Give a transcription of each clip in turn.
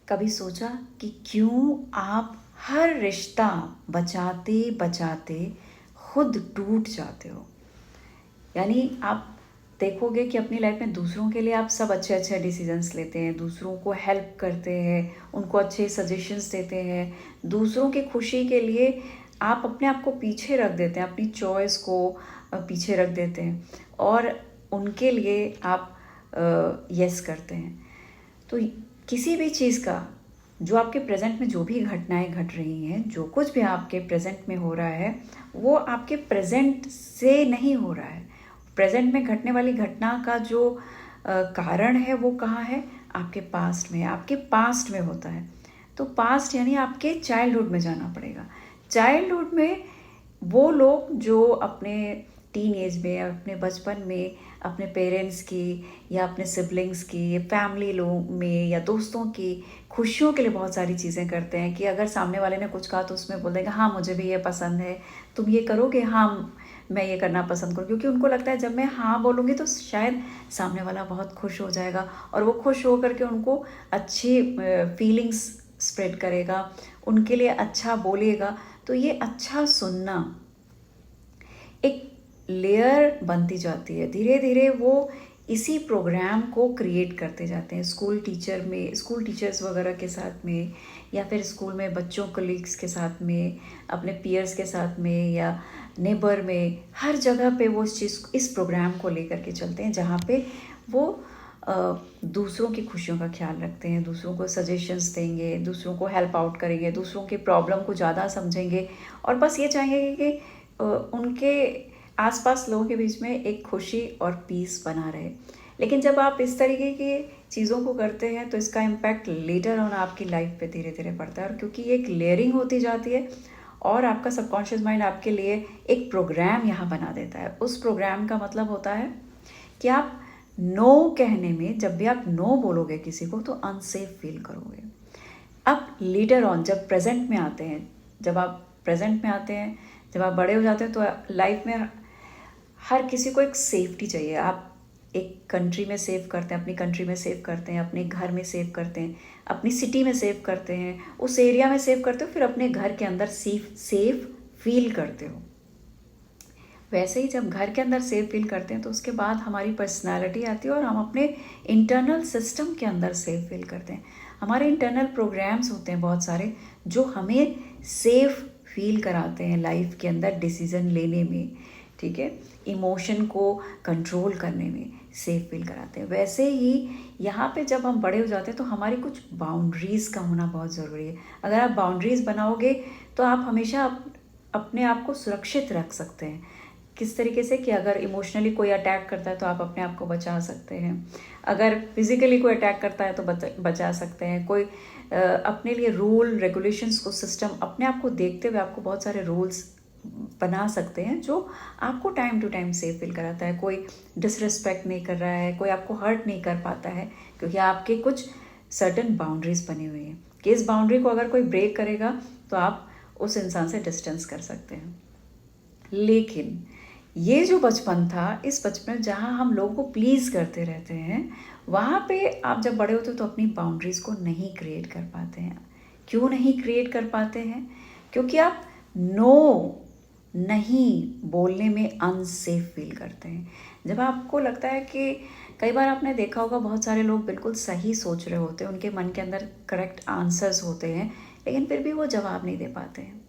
कभी सोचा कि क्यों आप हर रिश्ता बचाते बचाते खुद टूट जाते हो? यानी आप देखोगे कि अपनी लाइफ में दूसरों के लिए आप सब अच्छे अच्छे डिसीजंस लेते हैं, दूसरों को हेल्प करते हैं, उनको अच्छे सजेशंस देते हैं, दूसरों की खुशी के लिए आप अपने आप को पीछे रख देते हैं, अपनी चॉइस को पीछे रख देते हैं और उनके लिए आप यस करते हैं। तो किसी भी चीज़ का जो आपके प्रेजेंट में जो भी घटनाएं घट रही हैं, जो कुछ भी आपके प्रेजेंट में हो रहा है, वो आपके प्रेजेंट से नहीं हो रहा है। प्रेजेंट में घटने वाली घटना का जो कारण है वो कहाँ है? आपके पास्ट में, आपके पास्ट में होता है। तो पास्ट यानी आपके चाइल्डहुड में जाना पड़ेगा। चाइल्डहुड में वो लोग जो अपने टीन एज में, अपने बचपन में अपने पेरेंट्स की या अपने सिबलिंग्स की, फैमिली लोग में या दोस्तों की खुशियों के लिए बहुत सारी चीज़ें करते हैं कि अगर सामने वाले ने कुछ कहा तो उसमें बोल देंगे हाँ मुझे भी ये पसंद है, तुम ये करोगे? हाँ मैं ये करना पसंद करूँ, क्योंकि उनको लगता है जब मैं हाँ बोलूँगी तो शायद सामने वाला बहुत खुश हो जाएगा और वो खुश हो करके उनको अच्छी फीलिंग्स स्प्रेड करेगा, उनके लिए अच्छा बोलेगा। तो ये अच्छा सुनना एक लेयर बनती जाती है, धीरे धीरे वो इसी प्रोग्राम को क्रिएट करते जाते हैं स्कूल टीचर्स वगैरह के साथ में, या फिर स्कूल में बच्चों कलीग्स के साथ में, अपने पीयर्स के साथ में, या नेबर में, हर जगह पे वो इस प्रोग्राम को लेकर के चलते हैं जहाँ पे वो दूसरों की खुशियों का ख्याल रखते हैं, दूसरों को सजेशंस देंगे, दूसरों को हेल्प आउट करेंगे, दूसरों की प्रॉब्लम को ज़्यादा समझेंगे और बस ये चाहेंगे कि उनके आसपास लोगों के बीच में एक खुशी और पीस बना रहे। लेकिन जब आप इस तरीके की चीज़ों को करते हैं तो इसका इम्पैक्ट लेटर ऑन आपकी लाइफ पे धीरे धीरे पड़ता है, और क्योंकि एक लेयरिंग होती जाती है और आपका सबकॉन्शियस माइंड आपके लिए एक प्रोग्राम यहाँ बना देता है। उस प्रोग्राम का मतलब होता है कि आप नो कहने में, जब भी आप नो बोलोगे किसी को तो अनसेफ फील करोगे। अब लेटर ऑन जब प्रेजेंट में आते हैं, जब आप प्रेजेंट में आते हैं, जब आप बड़े हो जाते हैं तो लाइफ में हर किसी को एक सेफ्टी चाहिए। आप एक कंट्री में सेव करते हैं, अपनी कंट्री में सेव करते हैं, अपने घर में सेव करते हैं, अपनी सिटी में सेव करते हैं, उस एरिया में सेव करते हो, फिर अपने घर के अंदर सेफ फील करते हो। वैसे ही जब घर के अंदर सेफ फील करते हैं तो उसके बाद हमारी पर्सनालिटी आती है और हम अपने इंटरनल सिस्टम के अंदर सेफ फील करते हैं। हमारे इंटरनल प्रोग्राम्स होते हैं बहुत सारे जो हमें सेफ फील कराते हैं लाइफ के अंदर डिसीज़न लेने में, ठीक है, इमोशन को कंट्रोल करने में सेफ फील कराते हैं। वैसे ही यहाँ पे जब हम बड़े हो जाते हैं तो हमारी कुछ बाउंड्रीज़ का होना बहुत ज़रूरी है। अगर आप बाउंड्रीज़ बनाओगे तो आप हमेशा अपने आप को सुरक्षित रख सकते हैं। किस तरीके से कि अगर इमोशनली कोई अटैक करता है तो आप अपने आप को बचा सकते हैं, अगर फिजिकली कोई अटैक करता है तो बचा सकते हैं। कोई अपने लिए रूल रेगुलेशंस को, सिस्टम, अपने आप को देखते हुए आपको बहुत सारे रूल्स बना सकते हैं जो आपको time to time safe feel कराता है। कोई डिसरिस्पेक्ट नहीं कर रहा है, कोई आपको हर्ट नहीं कर पाता है, क्योंकि आपके कुछ सर्टन बाउंड्रीज बनी हुई हैं कि इस बाउंड्री को अगर कोई ब्रेक करेगा तो आप उस इंसान से डिस्टेंस कर सकते हैं। लेकिन ये जो बचपन था, इस बचपन जहाँ हम लोगों को प्लीज़ करते रहते हैं, वहाँ पे आप जब बड़े होते हो तो अपनी बाउंड्रीज़ को नहीं क्रिएट कर पाते हैं। क्यों नहीं क्रिएट कर पाते हैं? क्योंकि आप नो नहीं बोलने में अनसेफ फील करते हैं। जब आपको लगता है कि कई बार आपने देखा होगा बहुत सारे लोग बिल्कुल सही सोच रहे होते हैं, उनके मन के अंदर करेक्ट आंसर्स होते हैं, लेकिन फिर भी वो जवाब नहीं दे पाते हैं।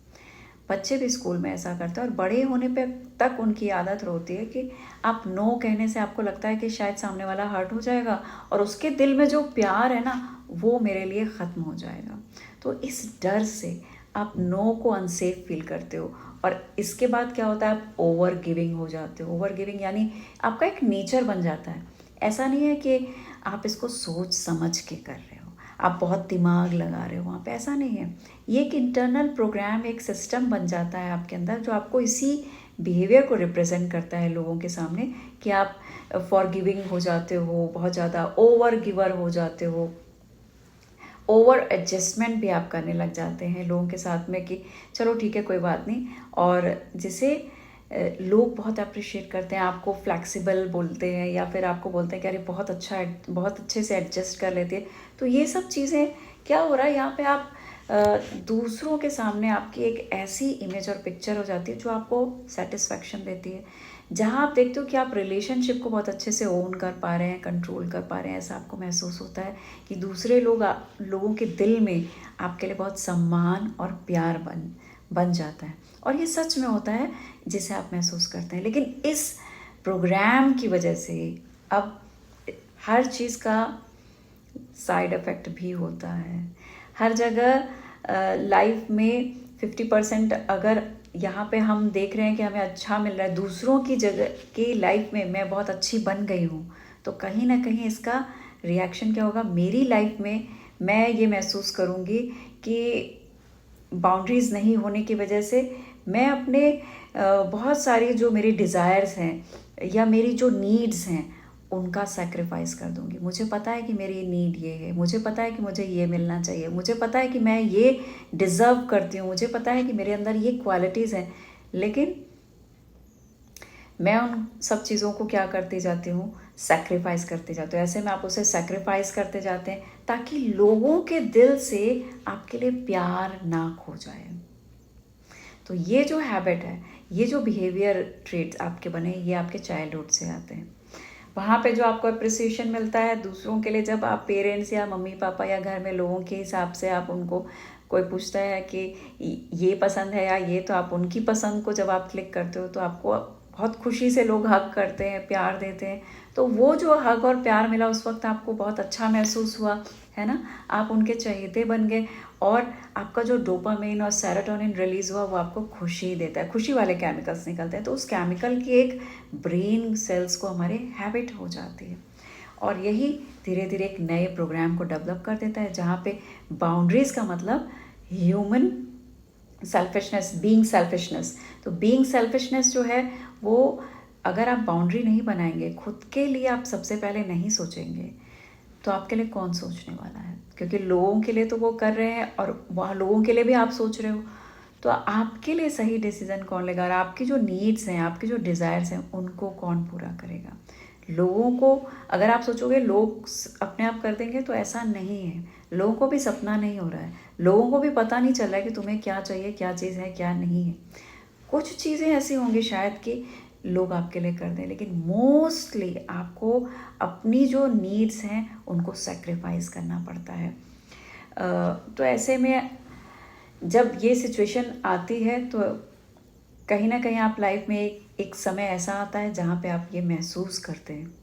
बच्चे भी स्कूल में ऐसा करते हैं और बड़े होने पे तक उनकी आदत होती है कि आप नो कहने से आपको लगता है कि शायद सामने वाला हर्ट हो जाएगा और उसके दिल में जो प्यार है ना वो मेरे लिए ख़त्म हो जाएगा। तो इस डर से आप नो को अनसेफ फील करते हो और इसके बाद क्या होता है, आप ओवर गिविंग हो जाते हो। ओवर गिविंग यानी आपका एक नेचर बन जाता है। ऐसा नहीं है कि आप इसको सोच समझ के कर रहे हो, आप बहुत दिमाग लगा रहे हो वहाँ पे, ऐसा नहीं है। ये एक इंटरनल प्रोग्राम, एक सिस्टम बन जाता है आपके अंदर जो आपको इसी बिहेवियर को रिप्रेजेंट करता है लोगों के सामने कि आप फॉरगिविंग हो जाते हो, बहुत ज़्यादा ओवर गिवर हो जाते हो, ओवर एडजस्टमेंट भी आप करने लग जाते हैं लोगों के साथ में कि चलो ठीक है कोई बात नहीं। और जिसे लोग बहुत अप्रिशिएट करते हैं आपको, फ्लेक्सिबल बोलते हैं या फिर आपको बोलते हैं कि अरे बहुत अच्छे से एडजस्ट कर लेती है। तो ये सब चीज़ें क्या हो रहा है यहाँ पे, आप दूसरों के सामने आपकी एक ऐसी इमेज और पिक्चर हो जाती है जो आपको सेटिस्फेक्शन देती है, जहाँ आप देखते हो कि आप रिलेशनशिप को बहुत अच्छे से ओन कर पा रहे हैं, कंट्रोल कर पा रहे हैं। ऐसा आपको महसूस होता है कि दूसरे लोगों के दिल में आपके लिए बहुत सम्मान और प्यार बन जाता है। और ये सच में होता है जिसे आप महसूस करते हैं। लेकिन इस प्रोग्राम की वजह से अब हर चीज़ का साइड इफ़ेक्ट भी होता है। हर जगह लाइफ में 50% अगर यहाँ पे हम देख रहे हैं कि हमें अच्छा मिल रहा है, दूसरों की जगह की लाइफ में मैं बहुत अच्छी बन गई हूँ, तो कहीं ना कहीं इसका रिएक्शन क्या होगा मेरी लाइफ में। मैं ये महसूस करूँगी कि बाउंड्रीज़ नहीं होने की वजह से मैं अपने बहुत सारी जो मेरी डिज़ायर्स हैं या मेरी जो नीड्स हैं उनका सेक्रीफाइस कर दूंगी। मुझे पता है कि मेरी नीड ये है, मुझे पता है कि मुझे ये मिलना चाहिए, मुझे पता है कि मैं ये डिज़र्व करती हूँ, मुझे पता है कि मेरे अंदर ये क्वालिटीज़ हैं, लेकिन मैं उन सब चीज़ों को क्या करती जाती हूँ, सेक्रीफाइस करते जाते हो। ऐसे में आप उसे सेक्रीफाइस करते जाते हैं ताकि लोगों के दिल से आपके लिए प्यार ना खो जाए। तो ये जो हैबिट है, ये जो बिहेवियर ट्रेट्स आपके बने, ये आपके चाइल्डहुड से आते हैं। वहाँ पे जो आपको अप्रिसिएशन मिलता है दूसरों के लिए, जब आप पेरेंट्स या मम्मी पापा या घर में लोगों के हिसाब से आप उनको, कोई पूछता है कि ये पसंद है या ये, तो आप उनकी पसंद को जब आप क्लिक करते हो तो आपको बहुत खुशी से लोग हग करते हैं, प्यार देते हैं। तो वो जो हग और प्यार मिला उस वक्त आपको बहुत अच्छा महसूस हुआ, है ना, आप उनके चहेते बन गए। और आपका जो डोपामाइन और सेरोटोनिन रिलीज हुआ वो आपको खुशी देता है, खुशी वाले केमिकल्स निकलते हैं। तो उस केमिकल की एक ब्रेन सेल्स को हमारे हैबिट हो जाती है, और यही धीरे धीरे एक नए प्रोग्राम को डेवलप कर देता है, जहाँ पे बाउंड्रीज़ का मतलब ह्यूमन सेल्फिशनेस, बीइंग सेल्फिशनेस। तो बीइंग सेल्फिशनेस जो है वो, अगर आप बाउंड्री नहीं बनाएंगे, खुद के लिए आप सबसे पहले नहीं सोचेंगे, तो आपके लिए कौन सोचने वाला है? क्योंकि लोगों के लिए तो वो कर रहे हैं और वहाँ लोगों के लिए भी आप सोच रहे हो, तो आपके लिए सही डिसीजन कौन लेगा? और आपकी जो नीड्स हैं, आपकी जो डिज़ायर्स हैं, उनको कौन पूरा करेगा? लोगों को अगर आप सोचोगे लोग अपने आप कर देंगे, तो ऐसा नहीं है। लोगों को भी सपना नहीं हो रहा है, लोगों को भी पता नहीं चल रहा है कि तुम्हें क्या चाहिए, क्या चीज़ है, क्या नहीं है। कुछ चीज़ें ऐसी होंगी शायद कि लोग आपके लिए कर दें, लेकिन मोस्टली आपको अपनी जो नीड्स हैं उनको सेक्रीफाइस करना पड़ता है। तो ऐसे में जब ये सिचुएशन आती है तो कहीं ना कहीं आप लाइफ में एक समय ऐसा आता है जहाँ पे आप ये महसूस करते हैं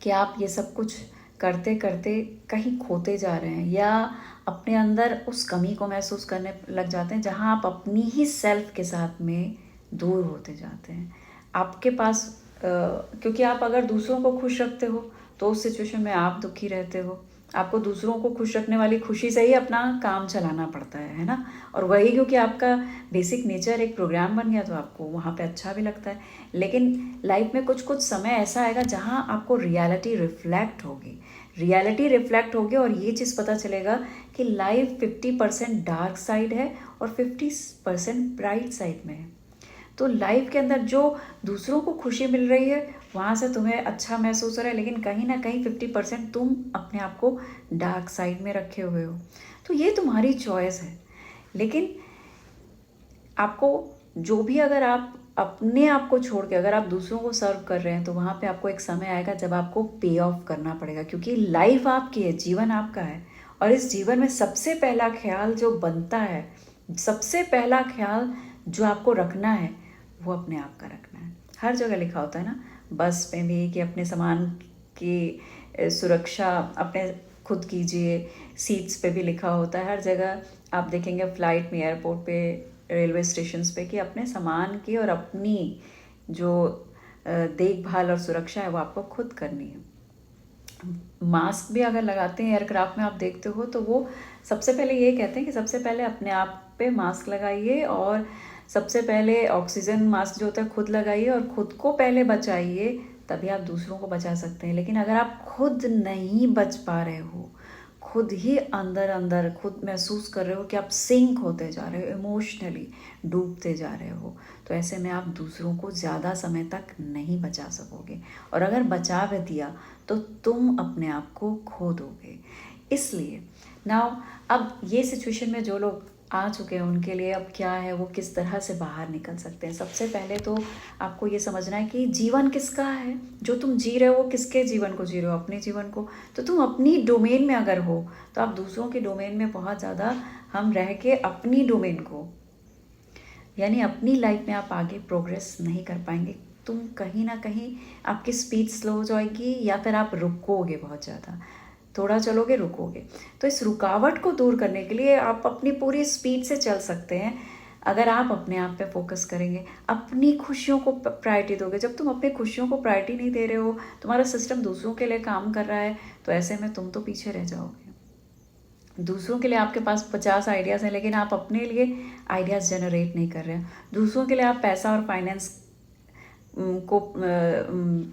कि आप ये सब कुछ करते करते कहीं खोते जा रहे हैं, या अपने अंदर उस कमी को महसूस करने लग जाते हैं जहाँ आप अपनी ही सेल्फ के साथ में दूर होते जाते हैं। आपके पास क्योंकि आप अगर दूसरों को खुश रखते हो तो उस सिचुएशन में आप दुखी रहते हो। आपको दूसरों को खुश रखने वाली खुशी से ही अपना काम चलाना पड़ता है ना। और वही क्योंकि आपका बेसिक नेचर एक प्रोग्राम बन गया तो आपको वहाँ पे अच्छा भी लगता है। लेकिन लाइफ में कुछ कुछ समय ऐसा आएगा जहाँ आपको रियलिटी रिफ्लेक्ट होगी और ये चीज़ पता चलेगा कि लाइफ 50% डार्क साइड है और 50% ब्राइट साइड में है। तो लाइफ के अंदर जो दूसरों को खुशी मिल रही है वहाँ से तुम्हें अच्छा महसूस हो रहा है, लेकिन कहीं ना कहीं 50% तुम अपने आप को डार्क साइड में रखे हुए हो। तो ये तुम्हारी चॉइस है। लेकिन आपको जो भी, अगर आप अपने आप को छोड़ के अगर आप दूसरों को सर्व कर रहे हैं तो वहाँ पे आपको एक समय आएगा जब आपको पे ऑफ करना पड़ेगा, क्योंकि लाइफ आपकी है, जीवन आपका है। और इस जीवन में सबसे पहला ख्याल जो बनता है, सबसे पहला ख्याल जो आपको रखना है वो अपने आप का रखना है। हर जगह लिखा होता है ना, बस में भी, कि अपने सामान की सुरक्षा अपने खुद कीजिए। सीट्स पे भी लिखा होता है, हर जगह आप देखेंगे, फ्लाइट में, एयरपोर्ट पे, रेलवे स्टेशंस पे, कि अपने सामान की और अपनी जो देखभाल और सुरक्षा है वो आपको खुद करनी है। मास्क भी अगर लगाते हैं एयरक्राफ्ट में, आप देखते हो तो वो सबसे पहले ये कहते हैं कि सबसे पहले अपने आप पे मास्क लगाइए और सबसे पहले ऑक्सीजन मास्क जो होता है खुद लगाइए और खुद को पहले बचाइए, तभी आप दूसरों को बचा सकते हैं। लेकिन अगर आप खुद नहीं बच पा रहे हो, खुद ही अंदर अंदर खुद महसूस कर रहे हो कि आप सिंक होते जा रहे हो, इमोशनली डूबते जा रहे हो, तो ऐसे में आप दूसरों को ज़्यादा समय तक नहीं बचा सकोगे, और अगर बचा भी दिया तो तुम अपने आप को खो दोगे। इसलिए नाउ अब ये सिचुएशन में जो लोग आ चुके हैं उनके लिए अब क्या है, वो किस तरह से बाहर निकल सकते हैं। सबसे पहले तो आपको ये समझना है कि जीवन किसका है, जो तुम जी रहे हो वो किसके जीवन को जी रहे हो, अपने जीवन को। तो तुम अपनी डोमेन में अगर हो तो आप दूसरों के डोमेन में बहुत ज़्यादा हम रह के अपनी डोमेन को, यानी अपनी लाइफ में आप आगे प्रोग्रेस नहीं कर पाएंगे। तुम कहीं ना कहीं आपकी स्पीड स्लो हो जाएगी, या फिर आप रुकोगे, बहुत ज़्यादा थोड़ा चलोगे रुकोगे। तो इस रुकावट को दूर करने के लिए आप अपनी पूरी स्पीड से चल सकते हैं अगर आप अपने आप पे फोकस करेंगे, अपनी खुशियों को प्रायोरिटी दोगे। जब तुम अपनी खुशियों को प्रायोरिटी नहीं दे रहे हो, तुम्हारा सिस्टम दूसरों के लिए काम कर रहा है, तो ऐसे में तुम तो पीछे रह जाओगे। दूसरों के लिए आपके पास 50 आइडियाज़ हैं, लेकिन आप अपने लिए आइडियाज़ जनरेट नहीं कर रहे हैं। दूसरों के लिए आप पैसा और फाइनेंस को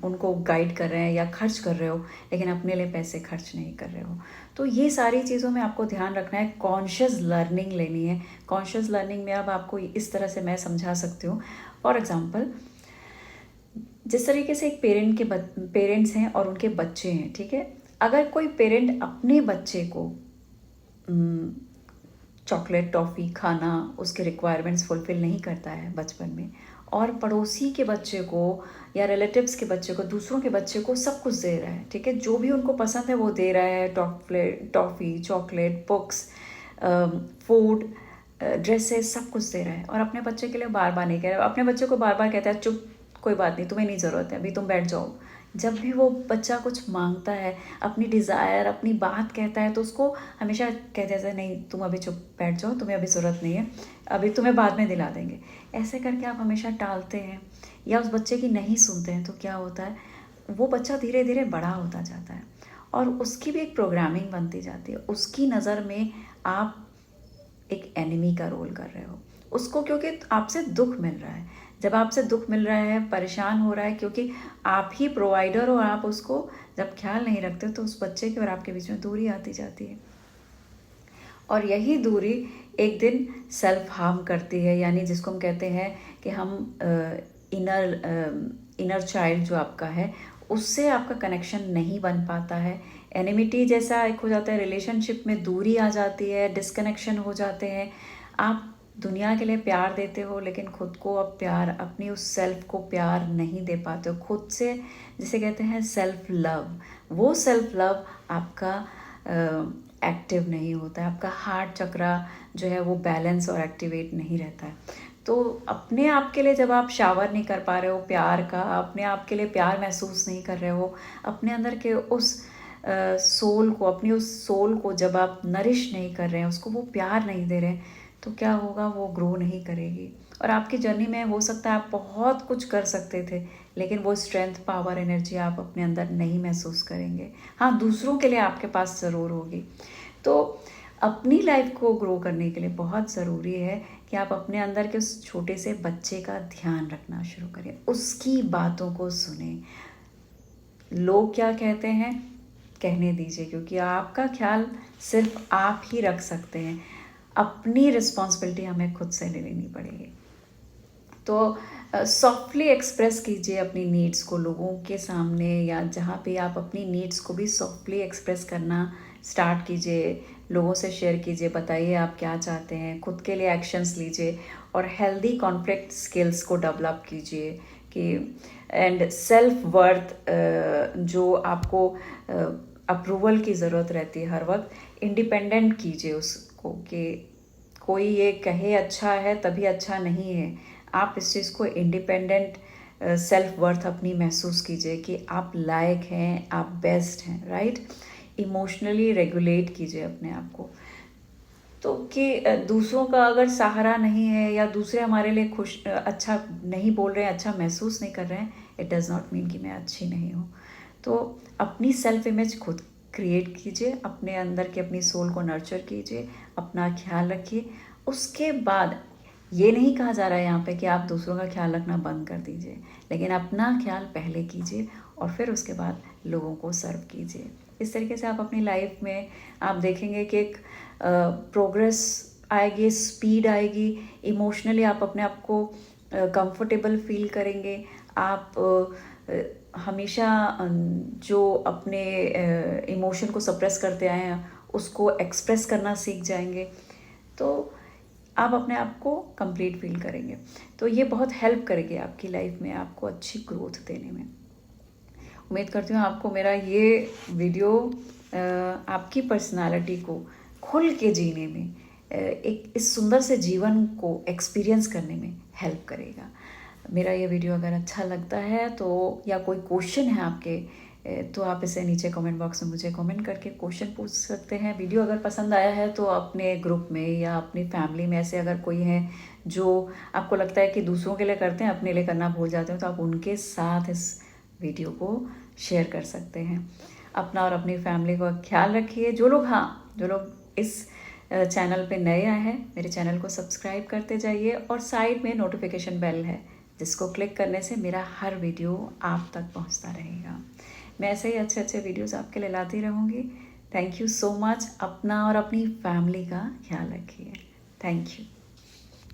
उनको गाइड कर रहे हैं या खर्च कर रहे हो, लेकिन अपने लिए पैसे खर्च नहीं कर रहे हो। तो ये सारी चीज़ों में आपको ध्यान रखना है, कॉन्शियस लर्निंग लेनी है। कॉन्शियस लर्निंग में अब आपको इस तरह से मैं समझा सकती हूँ। फॉर एग्जांपल, जिस तरीके से एक पेरेंट्स हैं और उनके बच्चे हैं, ठीक है। अगर कोई पेरेंट अपने बच्चे को चॉकलेट, टॉफ़ी, खाना, उसके रिक्वायरमेंट्स फुलफ़िल नहीं करता है बचपन में, और पड़ोसी के बच्चे को या रिलेटिव्स के बच्चे को, दूसरों के बच्चे को सब कुछ दे रहा है, ठीक है, जो भी उनको पसंद है वो दे रहा है, toffee, chocolate, books, food, dresses, सब कुछ दे रहा है, और अपने बच्चे के लिए बार बार नहीं कह रहा है। अपने बच्चे को बार बार कहता है चुप, कोई बात नहीं, तुम्हें नहीं ज़रूरत है, अभी तुम बैठ जाओ। जब भी वो बच्चा कुछ मांगता है, अपनी डिज़ायर, अपनी बात कहता है, तो उसको हमेशा कहते हैं नहीं तुम अभी चुप बैठ जाओ, तुम्हें अभी ज़रूरत नहीं है, अभी तुम्हें बाद में दिला देंगे। ऐसे करके आप हमेशा टालते हैं या उस बच्चे की नहीं सुनते हैं, तो क्या होता है, वो बच्चा धीरे धीरे बड़ा होता जाता है और उसकी भी एक प्रोग्रामिंग बनती जाती है। उसकी नज़र में आप एक एनिमी का रोल कर रहे हो उसको, क्योंकि आपसे दुख मिल रहा है। जब आपसे दुख मिल रहा है, परेशान हो रहा है, क्योंकि आप ही प्रोवाइडर हो, आप उसको जब ख्याल नहीं रखते तो उस बच्चे की और आपके बीच में दूरी आती जाती है, और यही दूरी एक दिन सेल्फ हार्म करती है। यानी जिसको हम कहते हैं कि हम इनर चाइल्ड जो आपका है, उससे आपका कनेक्शन नहीं बन पाता है। एनिमिटी जैसा एक हो जाता है, रिलेशनशिप में दूरी आ जाती है, डिस्कनेक्शन हो जाते हैं। आप दुनिया के लिए प्यार देते हो, लेकिन खुद को अब प्यार, अपनी उस सेल्फ को प्यार नहीं दे पाते हो। खुद से, जिसे कहते हैं सेल्फ लव, वो सेल्फ लव आपका एक्टिव नहीं होता है, आपका हार्ट चक्रा जो है वो बैलेंस और एक्टिवेट नहीं रहता है। तो अपने आप के लिए जब आप शावर नहीं कर पा रहे हो प्यार का, अपने आप के लिए प्यार महसूस नहीं कर रहे हो, अपने अंदर के उस सोल को, अपनी उस सोल को जब आप नरिश नहीं कर रहे हैं, उसको वो प्यार नहीं दे रहे हैं, तो क्या होगा, वो ग्रो नहीं करेगी। और आपकी जर्नी में हो सकता है आप बहुत कुछ कर सकते थे, लेकिन वो स्ट्रेंथ, पावर, एनर्जी आप अपने अंदर नहीं महसूस करेंगे। हाँ, दूसरों के लिए आपके पास ज़रूर होगी। तो अपनी लाइफ को ग्रो करने के लिए बहुत ज़रूरी है कि आप अपने अंदर के उस छोटे से बच्चे का ध्यान रखना शुरू करें, उसकी बातों को सुने। लोग क्या कहते हैं कहने दीजिए, क्योंकि आपका ख्याल सिर्फ आप ही रख सकते हैं। अपनी रिस्पॉन्सिबिलिटी हमें खुद से ले लेनी पड़ेगी। तो सॉफ्टली एक्सप्रेस कीजिए अपनी नीड्स को लोगों के सामने, या जहाँ पे आप अपनी नीड्स को भी सॉफ्टली एक्सप्रेस करना स्टार्ट कीजिए, लोगों से शेयर कीजिए, बताइए आप क्या चाहते हैं, खुद के लिए एक्शंस लीजिए, और हेल्दी कॉन्फ्लिक्ट स्किल्स को डेवलप कीजिए कि एंड सेल्फ वर्थ, जो आपको अप्रूवल की ज़रूरत रहती है हर वक्त, इंडिपेंडेंट कीजिए उसको, कि कोई ये कहे अच्छा है तभी अच्छा नहीं है। आप इस चीज़ को इंडिपेंडेंट सेल्फ वर्थ अपनी महसूस कीजिए कि आप लायक हैं, आप बेस्ट हैं, राइट। इमोशनली रेगुलेट कीजिए अपने आप को, तो कि दूसरों का अगर सहारा नहीं है या दूसरे हमारे लिए अच्छा नहीं बोल रहे हैं, अच्छा महसूस नहीं कर रहे हैं, इट डज़ नॉट मीन कि मैं अच्छी नहीं हूँ। तो अपनी सेल्फ इमेज खुद क्रिएट कीजिए, अपने अंदर की अपनी सोल को नर्चर कीजिए, अपना ख्याल रखिए। उसके बाद ये नहीं कहा जा रहा है यहाँ पे कि आप दूसरों का ख्याल रखना बंद कर दीजिए, लेकिन अपना ख्याल पहले कीजिए और फिर उसके बाद लोगों को सर्व कीजिए। इस तरीके से आप अपनी लाइफ में आप देखेंगे कि एक प्रोग्रेस आएगी, स्पीड आएगी, इमोशनली आप अपने आप को कंफर्टेबल फील करेंगे। आप हमेशा जो अपने इमोशन को सप्रेस करते आए हैं उसको एक्सप्रेस करना सीख जाएंगे, तो आप अपने आप को कंप्लीट फील करेंगे। तो ये बहुत हेल्प करेगी आपकी लाइफ में, आपको अच्छी ग्रोथ देने में। उम्मीद करती हूँ आपको मेरा ये वीडियो आपकी पर्सनालिटी को खुल के जीने में, एक इस सुंदर से जीवन को एक्सपीरियंस करने में हेल्प करेगा। मेरा ये वीडियो अगर अच्छा लगता है तो, या कोई क्वेश्चन है आपके, तो आप इसे नीचे कमेंट बॉक्स में मुझे कमेंट करके क्वेश्चन पूछ सकते हैं। वीडियो अगर पसंद आया है तो अपने ग्रुप में या अपनी फैमिली में ऐसे अगर कोई है जो आपको लगता है कि दूसरों के लिए करते हैं, अपने लिए करना भूल जाते हैं, तो आप उनके साथ इस वीडियो को शेयर कर सकते हैं। अपना और अपनी फैमिली का ख्याल रखिए। जो लोग इस चैनल पे नए आए हैं, मेरे चैनल को सब्सक्राइब करते जाइए और साइड में नोटिफिकेशन बेल है जिसको क्लिक करने से मेरा हर वीडियो आप तक पहुंचता रहेगा। मैं ऐसे ही अच्छे अच्छे वीडियोस आपके लिए लाती रहूँगी। Thank you so much. अपना और अपनी फैमिली का ख्याल रखिए। Thank you.